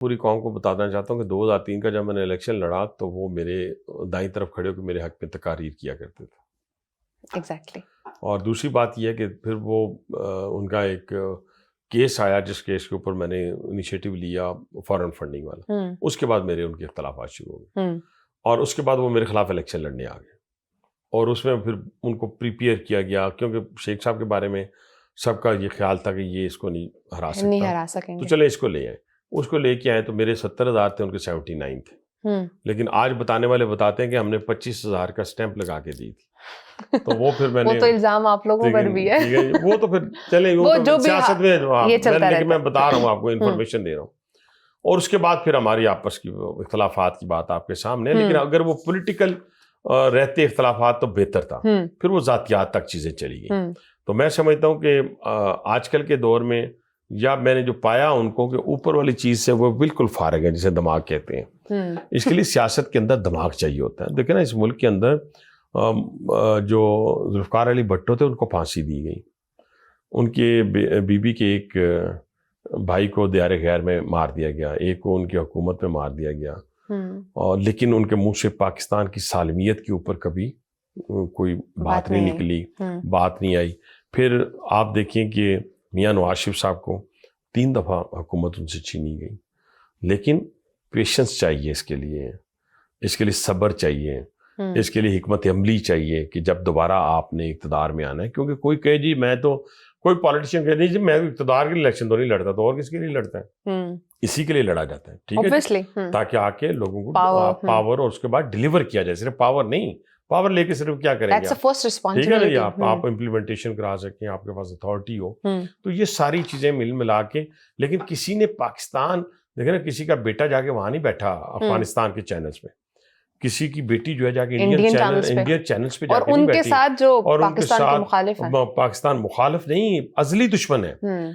پوری قوم کو بتانا چاہتا ہوں کہ 2003 کا جب میں نے الیکشن لڑا تو وہ میرے دائیں طرف کھڑے ہو کے میرے حق میں تقاریر کیا کرتے تھے. ایگزیکٹلی. اور دوسری بات یہ ہے کہ پھر وہ ان کا ایک کیس آیا جس کیس کے اوپر میں نے انیشیٹو لیا فارن فنڈنگ والا. اس کے بعد میرے ان کے اختلافات شروع ہو گئے اور اس کے بعد وہ میرے خلاف الیکشن لڑنے آ گئے اور اس میں پھر ان کو پریپیئر کیا گیا کیونکہ شیخ صاحب کے بارے میں سب کا یہ خیال تھا کہ یہ اس کو نہیں ہرا سکتا تو چلے اس کو لے آئے. اس کو لے کے آئے تو میرے 70,000 تھے, ان کے 79 تھے. لیکن آج بتانے والے بتاتے ہیں کہ ہم نے 25,000 کا سٹیمپ لگا کے دی تھی. تو وہ پھر میں نے وہ تو الزام آپ لوگوں پر بھی ہے. وہ تو پھر چلے سیاست میں لیکن میں بتا رہا ہوں آپ کو, انفارمیشن دے رہا ہوں. اور اس کے بعد پھر ہماری آپس کی اختلافات کی بات آپ کے سامنے ہے. لیکن اگر وہ پولیٹیکل رہتے اختلافات تو بہتر تھا. پھر وہ ذاتیات تک چیزیں چلی گئی. تو میں سمجھتا ہوں کہ آج کل کے دور میں یا میں نے جو پایا ان کو کہ اوپر والی چیز سے وہ بالکل فارغ ہے, جسے دماغ کہتے ہیں. اس کے لیے سیاست کے اندر دماغ چاہیے ہوتا ہے. دیکھیں نا اس ملک کے اندر جو ذوالفقار علی بھٹو تھے ان کو پھانسی دی گئی. ان کے بیوی کے ایک بھائی کو دیار غیر میں مار دیا گیا, ایک کو ان کی حکومت میں مار دیا گیا. اور لیکن ان کے منہ سے پاکستان کی سالمیت کے اوپر کبھی کوئی بات نہیں نکلی, بات نہیں آئی. پھر آپ دیکھیں کہ میاں نواز شریف صاحب کو 3 دفعہ حکومت ان سے چھینی گئی. لیکن پیشنس چاہیے اس کے لیے صبر چاہیے, اس کے لیے حکمت عملی چاہیے کہ جب دوبارہ آپ نے اقتدار میں آنا ہے. کیونکہ کوئی کہے جی میں تو کوئی پالیٹیشین کہے نہیں جی میں اقتدار کے لیے الیکشن تو نہیں لڑتا, تو اور کس کے لیے لڑتا ہے؟ اسی کے لیے لڑا جاتا ہے, ٹھیک ہے, تاکہ آ کے لوگوں کو پاور اور اس کے بعد ڈیلیور کیا جائے. صرف پاور نہیں, پاور لے کے صرف کیا کریں گے, ٹھیک ہے نا, یا آپ امپلیمنٹیشن کرا سکیں, آپ کے پاس اتھارٹی ہو. تو یہ ساری چیزیں مل ملا کے. لیکن کسی نے پاکستان دیکھیں نا, کسی کا بیٹا جا کے وہاں نہیں بیٹھا افغانستان کے چینلز پہ, کسی کی بیٹی جو ہے جا کے انڈین چینلز پہ جا کے نہیں بیٹھی, اور ان کے ساتھ پاکستان مخالف نہیں, ازلی دشمن ہے.